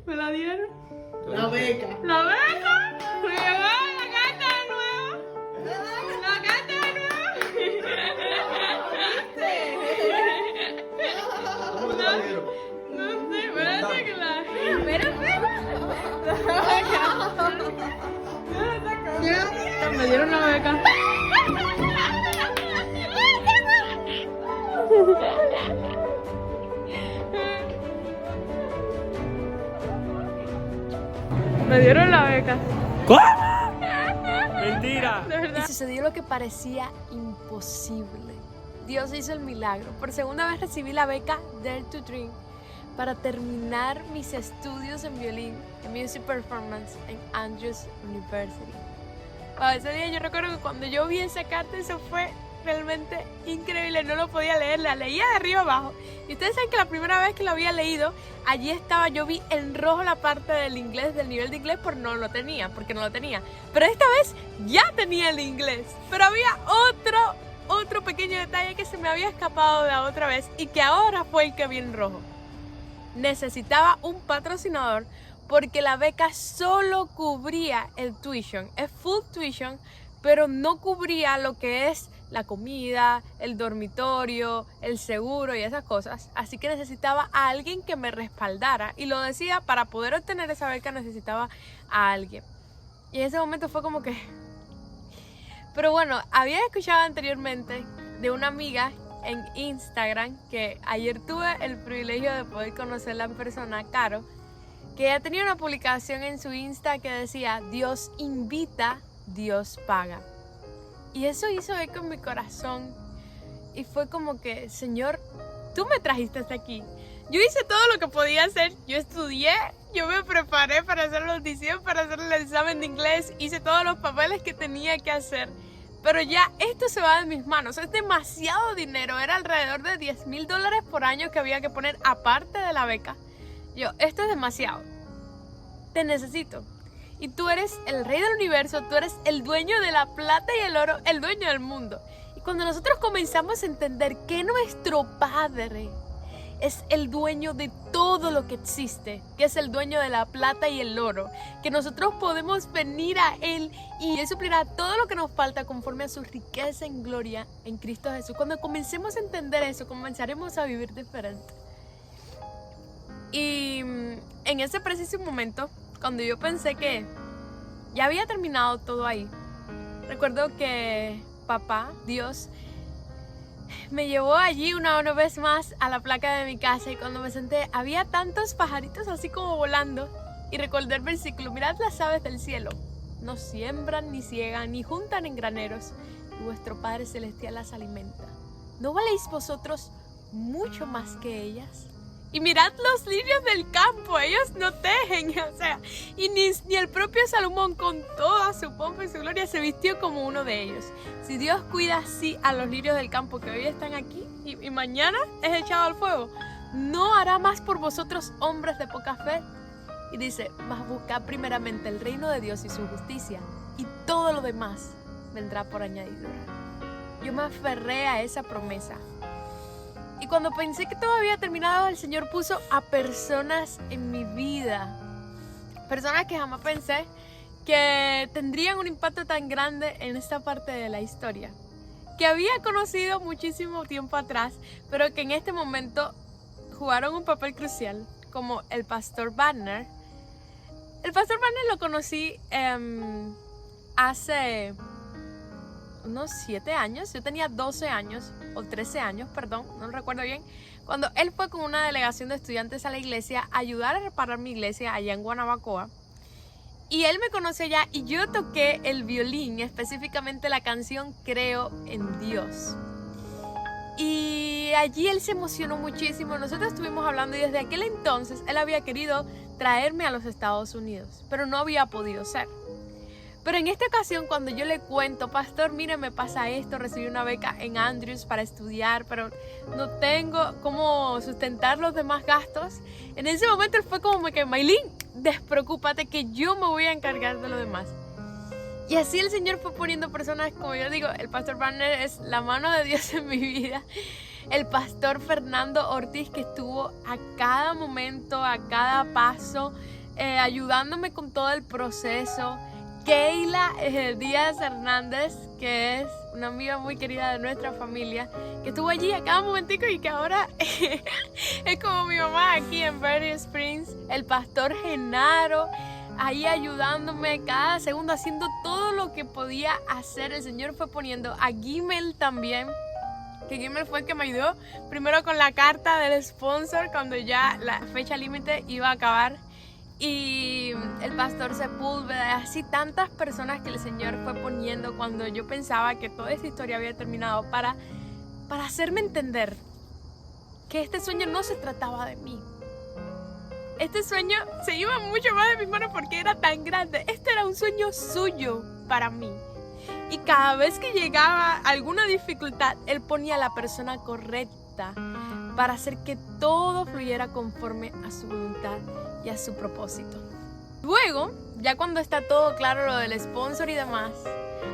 Me la dieron. La beca. ¡La beca! ¡Me llegó la carta de nuevo! ¡La carta de nuevo! ¿Cómo te la dieron? No sé, espérate que la... Espera. Me dieron la beca. Me dieron la beca. ¿Cómo? Mentira. De verdad. Y sucedió lo que parecía imposible. Dios hizo el milagro. Por segunda vez recibí la beca Dare to Dream para terminar mis estudios en violín, en Music Performance en Andrews University. Ese día yo recuerdo que cuando yo vi esa carta, eso fue realmente increíble. No lo podía leer, la leía de arriba abajo. Y ustedes saben que la primera vez que lo había leído, allí estaba, yo vi en rojo la parte del inglés, del nivel de inglés, porque no lo tenía. Pero esta vez ya tenía el inglés. Pero había otro pequeño detalle que se me había escapado de la otra vez y que ahora fue el que vi en rojo. Necesitaba un patrocinador porque la beca solo cubría el tuition, es full tuition, pero no cubría lo que es la comida, el dormitorio, el seguro y esas cosas. Así que necesitaba a alguien que me respaldara. Y lo decía, para poder obtener esa beca necesitaba a alguien. Y en ese momento fue como que... Pero bueno, había escuchado anteriormente de una amiga en Instagram, que ayer tuve el privilegio de poder conocerla en persona, Caro, que ella tenía una publicación en su Insta que decía: Dios invita, Dios paga. Y eso hizo eco en mi corazón y fue como que, Señor, tú me trajiste hasta aquí. Yo hice todo lo que podía hacer, yo estudié, yo me preparé para hacer la audición, para hacer el examen de inglés, hice todos los papeles que tenía que hacer. Pero ya esto se va de mis manos, es demasiado dinero, era alrededor de $10,000 por año que había que poner aparte de la beca. Yo, esto es demasiado, te necesito. Y tú eres el rey del universo, tú eres el dueño de la plata y el oro, el dueño del mundo. Y cuando nosotros comenzamos a entender que nuestro Padre es el dueño de todo lo que existe, que es el dueño de la plata y el oro, que nosotros podemos venir a Él y Él suplirá todo lo que nos falta conforme a su riqueza en gloria en Cristo Jesús. Cuando comencemos a entender eso, comenzaremos a vivir diferente. Y en ese preciso momento, cuando yo pensé que ya había terminado todo ahí, recuerdo que papá, Dios, me llevó allí una vez más a la placa de mi casa, y cuando me senté había tantos pajaritos así como volando, y recordé el versículo: mirad las aves del cielo, no siembran, ni ciegan, ni juntan en graneros, y vuestro Padre Celestial las alimenta. ¿No valéis vosotros mucho más que ellas? Y mirad los lirios del campo, ellos no tejen, o sea, y ni el propio Salomón con toda su pompa y su gloria se vistió como uno de ellos. Si Dios cuida así a los lirios del campo que hoy están aquí y mañana es echado al fuego, ¿no hará más por vosotros, hombres de poca fe? Y dice: mas buscad primeramente el reino de Dios y su justicia, y todo lo demás vendrá por añadidura. Yo me aferré a esa promesa. Y cuando pensé que todo había terminado, el Señor puso a personas en mi vida. Personas que jamás pensé que tendrían un impacto tan grande en esta parte de la historia. Que había conocido muchísimo tiempo atrás, pero que en este momento jugaron un papel crucial, como el Pastor Wagner. El Pastor Wagner lo conocí hace unos 7 años, yo tenía 12 años o 13 años, perdón, no recuerdo bien, cuando él fue con una delegación de estudiantes a la iglesia a ayudar a reparar mi iglesia allá en Guanabacoa. Y él me conoció allá y yo toqué el violín, específicamente la canción Creo en Dios. Y allí él se emocionó muchísimo, nosotros estuvimos hablando y desde aquel entonces él había querido traerme a los Estados Unidos, pero no había podido ser. Pero en esta ocasión, cuando yo le cuento: pastor, mire, me pasa esto, recibí una beca en Andrews para estudiar, pero no tengo cómo sustentar los demás gastos. En ese momento él fue como que: Maylin, despreocúpate que yo me voy a encargar de lo demás. Y así el Señor fue poniendo personas, como yo digo, el Pastor Wagner es la mano de Dios en mi vida. el pastor Fernando Ortiz, que estuvo a cada momento, a cada paso, ayudándome con todo el proceso. Keila Díaz Hernández, que es una amiga muy querida de nuestra familia, que estuvo allí a cada momentico y que ahora es como mi mamá aquí en Verde Springs. El pastor Genaro, ahí ayudándome cada segundo, haciendo todo lo que podía hacer. El Señor fue poniendo a Gimel también, que Gimel fue el que me ayudó primero con la carta del sponsor cuando ya la fecha límite iba a acabar. Y el pastor Sepúlveda, así tantas personas que el Señor fue poniendo cuando yo pensaba que toda esta historia había terminado para hacerme entender que este sueño no se trataba de mí. Este sueño se iba mucho más de mis manos porque era tan grande. Este era un sueño suyo para mí. Y cada vez que llegaba alguna dificultad, Él ponía a la persona correcta para hacer que todo fluyera conforme a su voluntad y a su propósito. Luego, ya cuando está todo claro lo del sponsor y demás,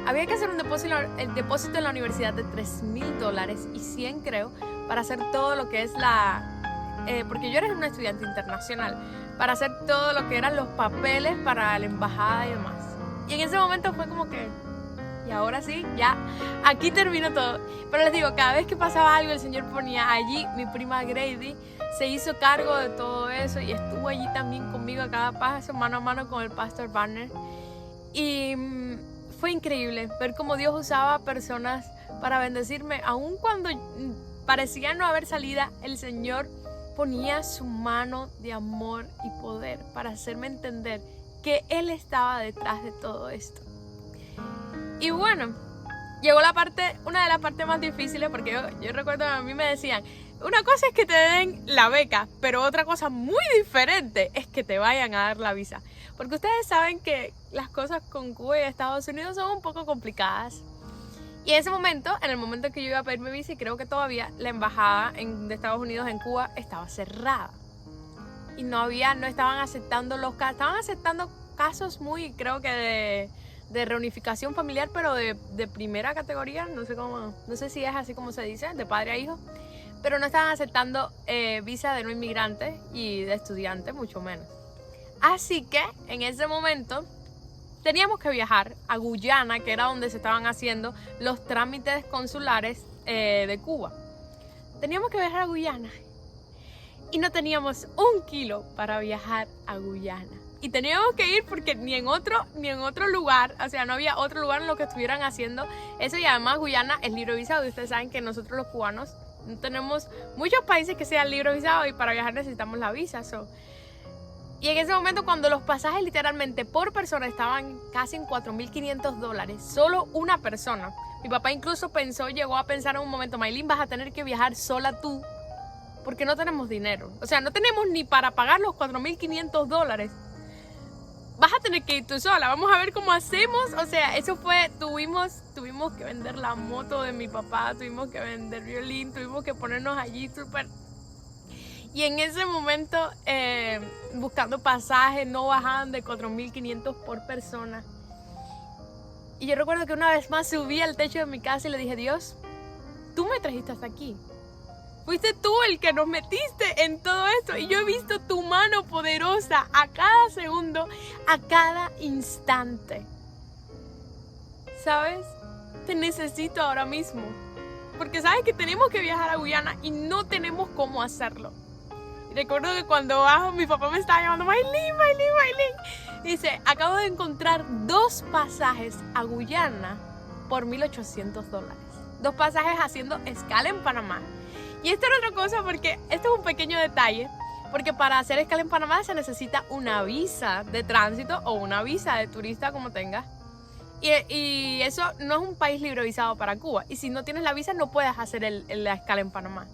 había que hacer el depósito en la universidad de $3,000 y 100 creo, para hacer todo lo que es porque yo era una estudiante internacional, para hacer todo lo que eran los papeles para la embajada y demás. Y en ese momento fue como que, y ahora sí, ya, aquí terminó todo. Pero les digo, cada vez que pasaba algo, el Señor ponía allí. Mi prima Grady se hizo cargo de todo eso y estuvo allí también conmigo a cada paso, mano a mano con el pastor Banner. Y fue increíble ver cómo Dios usaba personas para bendecirme. Aun cuando parecía no haber salida, el Señor ponía su mano de amor y poder para hacerme entender que Él estaba detrás de todo esto. Y bueno, llegó una de las partes más difíciles, porque yo recuerdo que a mí me decían, una cosa es que te den la beca, pero otra cosa muy diferente es que te vayan a dar la visa. Porque ustedes saben que las cosas con Cuba y Estados Unidos son un poco complicadas. Y en ese momento, en el momento que yo iba a pedir mi visa, y creo que todavía la embajada de Estados Unidos en Cuba estaba cerrada. Y no estaban aceptando los casos, estaban aceptando casos muy, creo que de reunificación familiar, pero de primera categoría, no sé si es así como se dice, de padre a hijo, pero no estaban aceptando visa de no inmigrante y de estudiante, mucho menos. Así que en ese momento teníamos que viajar a Guyana, que era donde se estaban haciendo los trámites consulares de Cuba. Teníamos que viajar a Guyana y no teníamos un kilo para viajar a Guyana. Y teníamos que ir porque ni en otro lugar, o sea, no había otro lugar en lo que estuvieran haciendo eso. Y además Guyana es libre visado. Y ustedes saben que nosotros los cubanos no tenemos muchos países que sean libre visado y para viajar necesitamos la visa. Y en ese momento, cuando los pasajes literalmente por persona estaban casi en $4,500, solo una persona. Mi papá incluso llegó a pensar en un momento, Maylin, vas a tener que viajar sola tú porque no tenemos dinero. O sea, no tenemos ni para pagar los $4,500. Vas a tener que ir tú sola, vamos a ver cómo hacemos. O sea, eso fue, tuvimos que vender la moto de mi papá, tuvimos que vender violín, tuvimos que ponernos allí súper. Y en ese momento, buscando pasajes, no bajaban de $4,500 por persona. Y yo recuerdo que una vez más subí al techo de mi casa y le dije, Dios, tú me trajiste hasta aquí. Fuiste tú el que nos metiste en todo esto y yo he visto tu mano poderosa a cada segundo, a cada instante. ¿Sabes? Te necesito ahora mismo. Porque sabes que tenemos que viajar a Guyana y no tenemos cómo hacerlo. Y recuerdo que cuando bajo mi papá me estaba llamando, Maylin. Dice, acabo de encontrar 2 pasajes a Guyana por $1,800. 2 pasajes haciendo escala en Panamá. Y esto era otra cosa porque esto es un pequeño detalle, porque para hacer escala en Panamá se necesita una visa de tránsito o una visa de turista como tengas. Y eso no es un país libre visado para Cuba. Y si no tienes la visa no puedes hacer la escala en Panamá.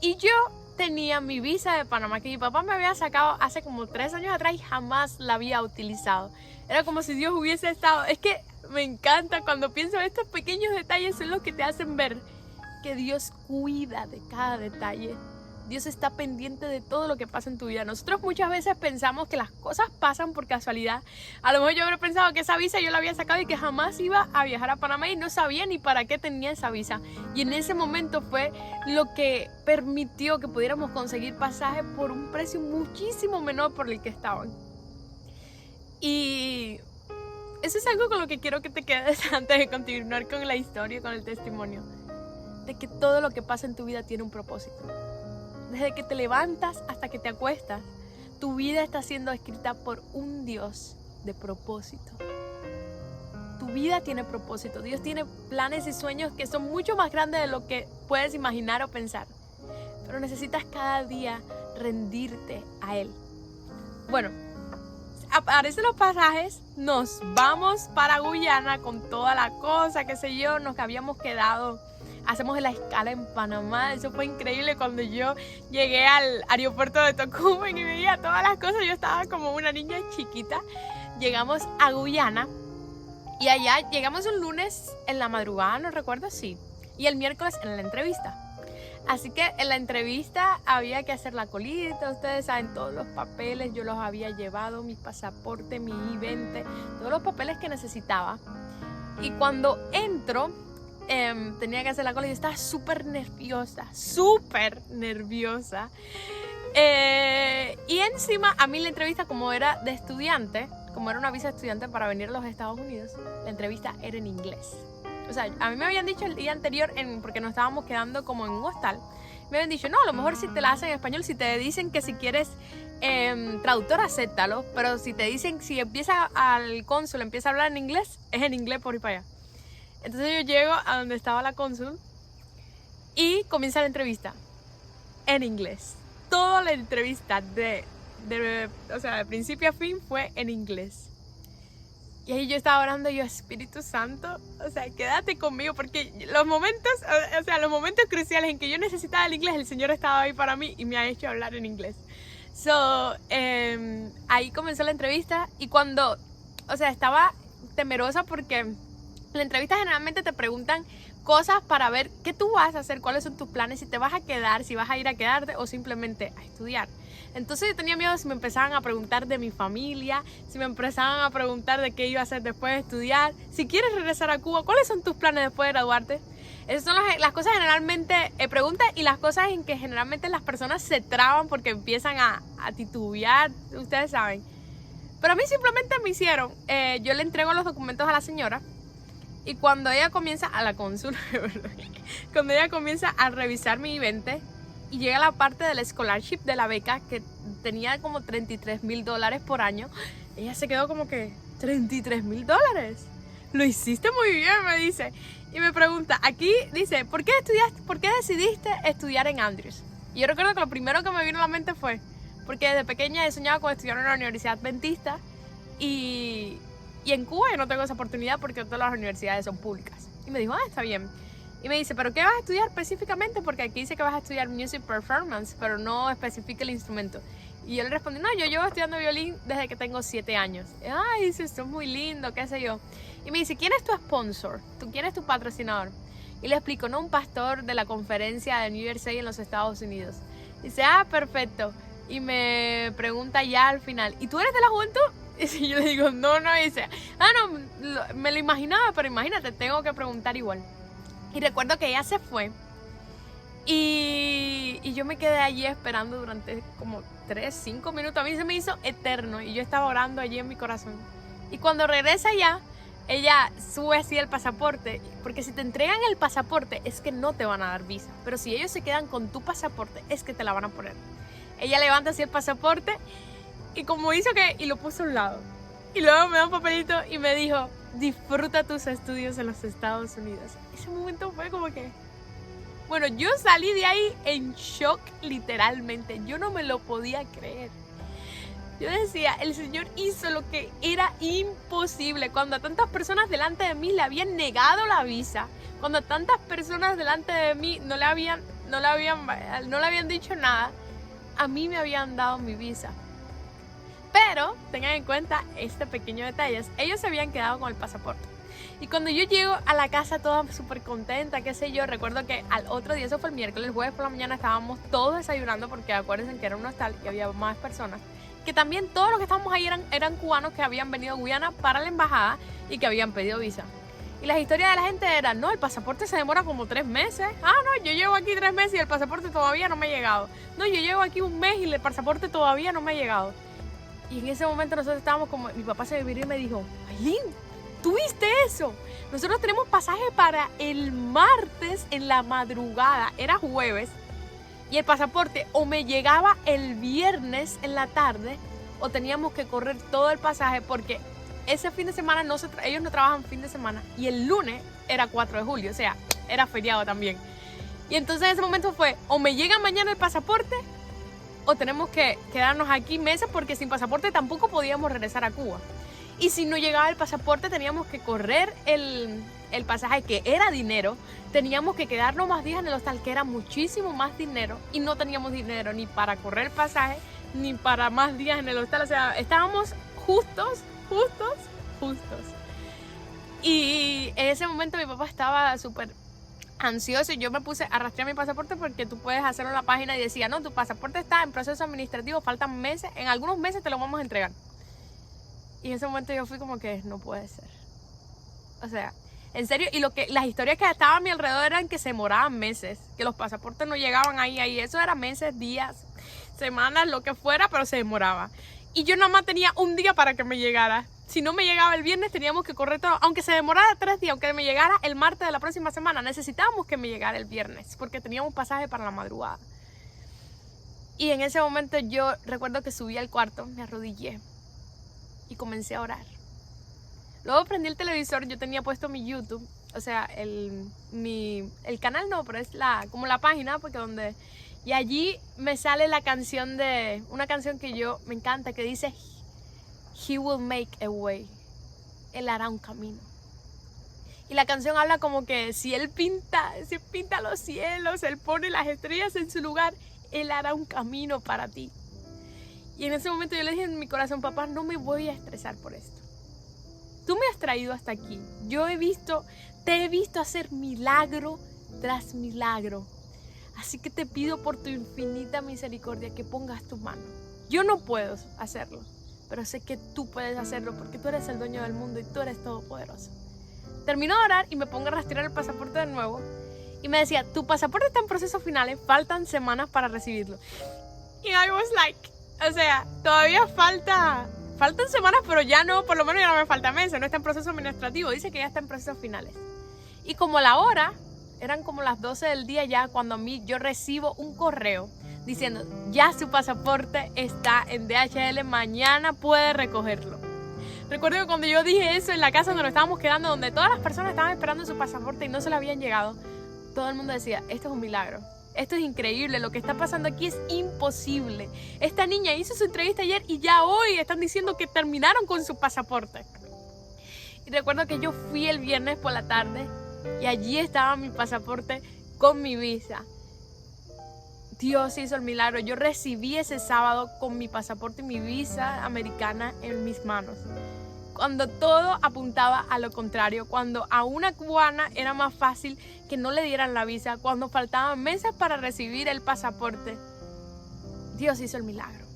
Y yo tenía mi visa de Panamá que mi papá me había sacado hace como 3 años atrás y jamás la había utilizado. Era como si Dios hubiese estado. Es que me encanta cuando pienso en estos pequeños detalles, son los que te hacen ver que Dios cuida de cada detalle Dios está pendiente de todo lo que pasa en tu vida. Nosotros muchas veces pensamos que las cosas pasan por casualidad. A lo mejor yo habría pensado que esa visa yo la había sacado y que jamás iba a viajar a Panamá y no sabía ni para qué tenía esa visa. Y en ese momento fue lo que permitió que pudiéramos conseguir pasajes por un precio muchísimo menor por el que estaban. Y eso es algo con lo que quiero que te quedes antes de continuar con la historia, con el testimonio. De que todo lo que pasa en tu vida tiene un propósito. Desde que te levantas hasta que te acuestas, tu vida está siendo escrita por un Dios de propósito. Tu vida tiene propósito. Dios tiene planes y sueños que son mucho más grandes de lo que puedes imaginar o pensar. Pero necesitas cada día rendirte a Él. Bueno, aparecen los pasajes, nos vamos para Guyana con toda la cosa, qué sé yo, nos habíamos quedado. Hacemos la escala en Panamá. Eso fue increíble cuando yo llegué al aeropuerto de Tocumen y veía todas las cosas. Yo estaba como una niña chiquita. Llegamos a Guyana y allá llegamos un lunes en la madrugada, no recuerdo, sí. Y el miércoles en la entrevista. Así que en la entrevista había que hacer la colita. Ustedes saben, todos los papeles yo los había llevado, mi pasaporte, mi I-20, todos los papeles que necesitaba. Y cuando entro, tenía que hacer la cola y yo estaba súper nerviosa. Y encima a mí la entrevista, como era de estudiante, como era una visa de estudiante para venir a los Estados Unidos, la entrevista era en inglés. O sea, a mí me habían dicho el día anterior, porque nos estábamos quedando como en un hostal, me habían dicho, no, a lo mejor si te la hacen en español, si te dicen que si quieres traductor, acéptalo, pero si te dicen, si empieza al cónsul, empieza a hablar en inglés, es en inglés por ir para allá. Entonces yo llego a donde estaba la cónsul y comienza la entrevista en inglés. Toda la entrevista de principio a fin fue en inglés. Y ahí yo estaba orando, yo, Espíritu Santo, o sea, quédate conmigo, porque los momentos cruciales en que yo necesitaba el inglés, el Señor estaba ahí para mí y me ha hecho hablar en inglés. Ahí comenzó la entrevista y cuando, estaba temerosa porque en la entrevista generalmente te preguntan cosas para ver qué tú vas a hacer, cuáles son tus planes, si te vas a quedar, si vas a ir a quedarte o simplemente a estudiar. Entonces yo tenía miedo si me empezaban a preguntar de mi familia, si me empezaban a preguntar de qué iba a hacer después de estudiar, si quieres regresar a Cuba, cuáles son tus planes después de graduarte. Esas son las cosas generalmente preguntas y las cosas en que generalmente las personas se traban porque empiezan a titubear, ustedes saben. Pero a mí simplemente me hicieron, yo le entrego los documentos a la señora y cuando ella comienza, a la cónsul, cuando ella comienza a revisar mi I-20 y llega la parte del scholarship de la beca que tenía como $33,000 por año, ella se quedó como que, $33,000, lo hiciste muy bien, me dice. Y me pregunta, aquí dice, ¿por qué decidiste estudiar en Andrews? Y yo recuerdo que lo primero que me vino a la mente fue, porque desde pequeña he soñado con estudiar en una universidad adventista y en Cuba yo no tengo esa oportunidad porque todas las universidades son públicas. Y me dijo, está bien. Y me dice, ¿pero qué vas a estudiar específicamente? Porque aquí dice que vas a estudiar Music Performance, pero no especifica el instrumento. Y yo le respondí, no, yo llevo estudiando violín desde que tengo 7 años. Ay, dice, esto es muy lindo, qué sé yo. Y me dice, ¿quién es tu sponsor? ¿Quién es tu patrocinador? Y le explico, no, un pastor de la conferencia de New Jersey en los Estados Unidos. Dice, perfecto. Y me pregunta ya al final, ¿y tú eres de la juventud? Y yo le digo, no. Y dice, no, me lo imaginaba, pero imagínate, tengo que preguntar igual. Y recuerdo que ella se fue y yo me quedé allí esperando durante como 3-5 minutos. A mí se me hizo eterno y yo estaba orando allí en mi corazón. Y cuando regresa ya, ella sube así el pasaporte, porque si te entregan el pasaporte es que no te van a dar visa, pero si ellos se quedan con tu pasaporte es que te la van a poner. Ella levanta así el pasaporte y como hizo y lo puso a un lado. Y luego me da un papelito y me dijo, disfruta tus estudios en los Estados Unidos. Ese momento fue como que... Bueno, yo salí de ahí en shock literalmente. Yo no me lo podía creer. Yo decía, el Señor hizo lo que era imposible. Cuando a tantas personas delante de mí le habían negado la visa, cuando a tantas personas delante de mí no le habían dicho nada, a mí me habían dado mi visa. Pero tengan en cuenta este pequeño detalle. Ellos se habían quedado con el pasaporte. Y cuando yo llego a la casa toda súper contenta, qué sé yo, recuerdo que al otro día, eso fue el miércoles, el jueves por la mañana estábamos todos desayunando, porque acuérdense que era un hostal y había más personas, que también todos los que estábamos ahí eran cubanos que habían venido a Guyana para la embajada y que habían pedido visa. Y las historias de la gente eran, no, el pasaporte se demora como 3 meses. Ah, no, yo llevo aquí 3 meses y el pasaporte todavía no me ha llegado. No, yo llevo aquí 1 mes y el pasaporte todavía no me ha llegado. Y en ese momento nosotros estábamos como, mi papá se me viró y me dijo, Ailín, ¿tú viste eso? Nosotros tenemos pasaje para el martes en la madrugada, era jueves, y el pasaporte o me llegaba el viernes en la tarde o teníamos que correr todo el pasaje porque ese fin de semana ellos no trabajan fin de semana y el lunes era 4 de julio, o sea, era feriado también. Y entonces en ese momento fue, o me llega mañana el pasaporte o tenemos que quedarnos aquí meses porque sin pasaporte tampoco podíamos regresar a Cuba. Y si no llegaba el pasaporte teníamos que correr el pasaje, que era dinero. Teníamos que quedarnos más días en el hostal, que era muchísimo más dinero. Y no teníamos dinero ni para correr el pasaje, ni para más días en el hostal. O sea, estábamos justos. Y en ese momento mi papá estaba súper ansioso y yo me puse a rastrear mi pasaporte porque tú puedes hacerlo en la página y decía, no, tu pasaporte está en proceso administrativo, faltan meses, en algunos meses te lo vamos a entregar. Y en ese momento yo fui como que no puede ser. O sea, en serio, y las historias que estaban a mi alrededor eran que se demoraban meses, que los pasaportes no llegaban ahí, eso era meses, días, semanas, lo que fuera, pero se demoraba. Y yo nada más tenía 1 día para que me llegara. Si no me llegaba el viernes teníamos que correr todo, aunque se demorara 3 días, aunque me llegara el martes de la próxima semana, necesitábamos que me llegara el viernes, porque teníamos pasaje para la madrugada. Y en ese momento yo recuerdo que subí al cuarto, me arrodillé y comencé a orar. Luego prendí el televisor, yo tenía puesto mi YouTube, o sea, el canal no, pero es como la página, porque donde... Y allí me sale una canción que yo me encanta, que dice, He will make a way, Él hará un camino. Y la canción habla como que si Él pinta los cielos, Él pone las estrellas en su lugar, Él hará un camino para ti. Y en ese momento yo le dije en mi corazón, papá, no me voy a estresar por esto. Tú me has traído hasta aquí. Te he visto hacer milagro tras milagro. Así que te pido por tu infinita misericordia que pongas tu mano. Yo no puedo hacerlo, pero sé que tú puedes hacerlo porque tú eres el dueño del mundo y tú eres todopoderoso. Termino de orar y me pongo a rastrear el pasaporte de nuevo. Y me decía, tu pasaporte está en procesos finales, faltan semanas para recibirlo. Y I was like, o sea, todavía faltan semanas, pero ya no, por lo menos ya no me falta meses, no está en proceso administrativo, dice que ya está en procesos finales. Y como la hora, eran como las 12 del día ya cuando yo recibo un correo diciendo, ya su pasaporte está en DHL, mañana puede recogerlo. Recuerdo que cuando yo dije eso en la casa donde nos estábamos quedando, donde todas las personas estaban esperando su pasaporte y no se le habían llegado, todo el mundo decía, esto es un milagro. Esto es increíble, lo que está pasando aquí es imposible. Esta niña hizo su entrevista ayer y ya hoy están diciendo que terminaron con su pasaporte. Y recuerdo que yo fui el viernes por la tarde y allí estaba mi pasaporte con mi visa. Dios hizo el milagro. Yo recibí ese sábado con mi pasaporte y mi visa americana en mis manos. Cuando todo apuntaba a lo contrario, cuando a una cubana era más fácil que no le dieran la visa, cuando faltaban meses para recibir el pasaporte, Dios hizo el milagro.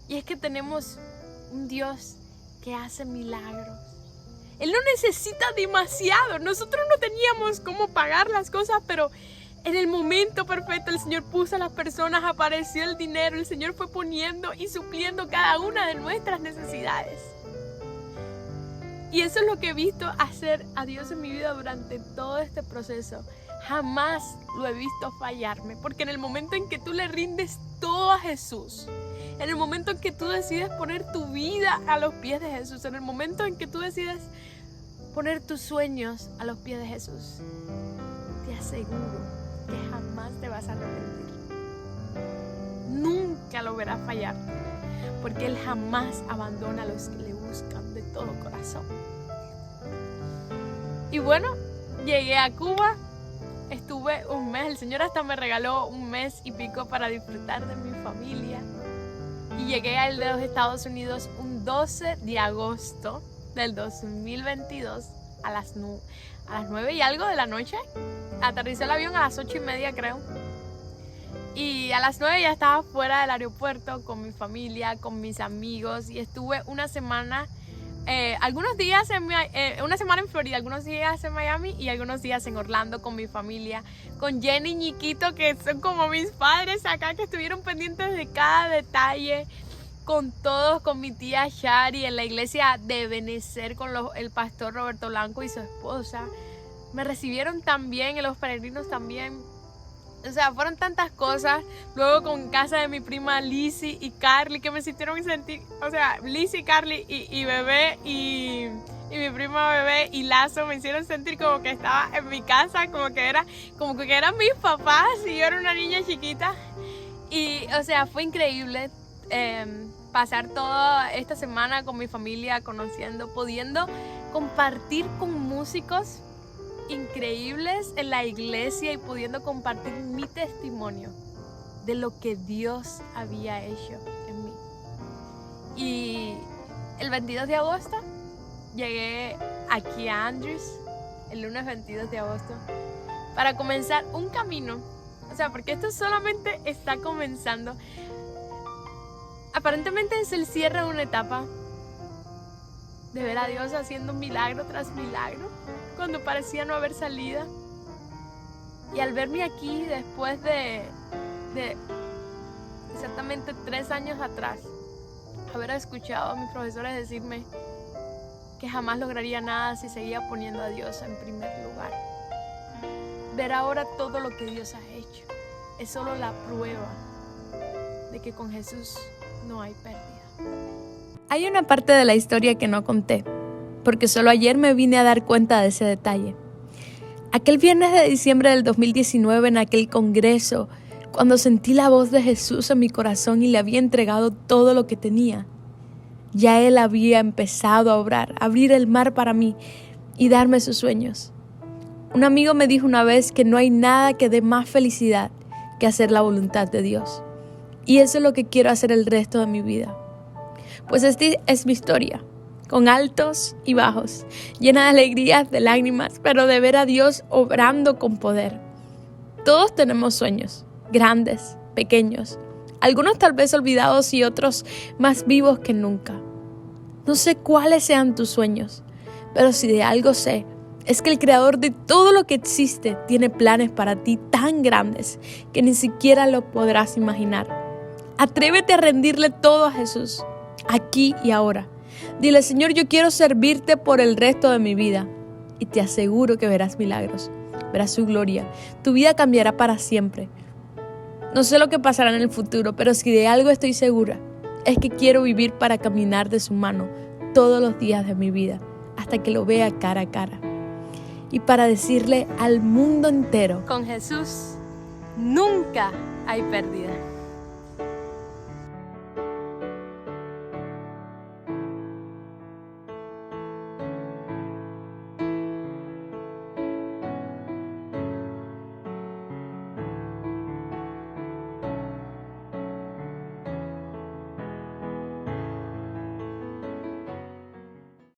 Y es que tenemos un Dios que hace milagros. Él no necesita demasiado. Nosotros no teníamos cómo pagar las cosas, pero en el momento perfecto el Señor puso a las personas, apareció el dinero, el Señor fue poniendo y supliendo cada una de nuestras necesidades. Y eso es lo que he visto hacer a Dios en mi vida durante todo este proceso. Jamás lo he visto fallarme, porque en el momento en que tú le rindes todo a Jesús, en el momento en que tú decides poner tu vida a los pies de Jesús, en el momento en que tú decides poner tus sueños a los pies de Jesús, te aseguro que jamás te vas a arrepentir. Nunca lo verás fallar, porque Él jamás abandona a los que le buscan de todo corazón. Y bueno, llegué a Cuba, estuve 1 mes, el Señor hasta me regaló 1 mes y pico para disfrutar de mi familia. Y llegué a los Estados Unidos un 12 de agosto del 2022 a las 9 y algo de la noche. Aterrizó el avión a las 8:30, creo. Y a las 9 ya estaba fuera del aeropuerto con mi familia, con mis amigos. Y estuve una semana, una semana en Florida, algunos días en Miami y algunos días en Orlando con mi familia. Con Jenny y Ñiquito, que son como mis padres acá, que estuvieron pendientes de cada detalle. Con todos, con mi tía Shari en la iglesia de Benecer, con el pastor Roberto Blanco y su esposa. Me recibieron tan bien, y los peregrinos también. O sea, fueron tantas cosas. Luego con casa de mi prima Lizzie y Carly, que me hicieron sentir, o sea, Lizzie, Carly y Bebé y mi prima Bebé y Lazo me hicieron sentir como que estaba en mi casa, como que eran mis papás y yo era una niña chiquita. Y, o sea, fue increíble pasar toda esta semana con mi familia, conociendo, pudiendo compartir con músicos increíbles en la iglesia y pudiendo compartir mi testimonio de lo que Dios había hecho en mí. Y el 22 de agosto llegué aquí a Andrews, el lunes 22 de agosto, para comenzar un camino. O sea, porque esto solamente está comenzando. Aparentemente es el cierre de una etapa, de ver a Dios haciendo milagro tras milagro cuando parecía no haber salida. Y al verme aquí después de exactamente 3 años atrás, haber escuchado a mis profesores decirme que jamás lograría nada si seguía poniendo a Dios en primer lugar. Ver ahora todo lo que Dios ha hecho es solo la prueba de que con Jesús no hay pérdida. Hay una parte de la historia que no conté, porque solo ayer me vine a dar cuenta de ese detalle. Aquel viernes de diciembre del 2019, en aquel congreso, cuando sentí la voz de Jesús en mi corazón y le había entregado todo lo que tenía, ya Él había empezado a obrar, a abrir el mar para mí y darme sus sueños. Un amigo me dijo una vez que no hay nada que dé más felicidad que hacer la voluntad de Dios. Y eso es lo que quiero hacer el resto de mi vida. Pues esta es mi historia, con altos y bajos, llena de alegrías, de lágrimas, pero de ver a Dios obrando con poder. Todos tenemos sueños, grandes, pequeños, algunos tal vez olvidados y otros más vivos que nunca. No sé cuáles sean tus sueños, pero si de algo sé, es que el Creador de todo lo que existe tiene planes para ti tan grandes que ni siquiera lo podrás imaginar. Atrévete a rendirle todo a Jesús, aquí y ahora. Dile: Señor, yo quiero servirte por el resto de mi vida. Y te aseguro que verás milagros, verás su gloria. Tu vida cambiará para siempre. No sé lo que pasará en el futuro, pero si de algo estoy segura, es que quiero vivir para caminar de su mano todos los días de mi vida, hasta que lo vea cara a cara. Y para decirle al mundo entero: Con Jesús nunca hay pérdida.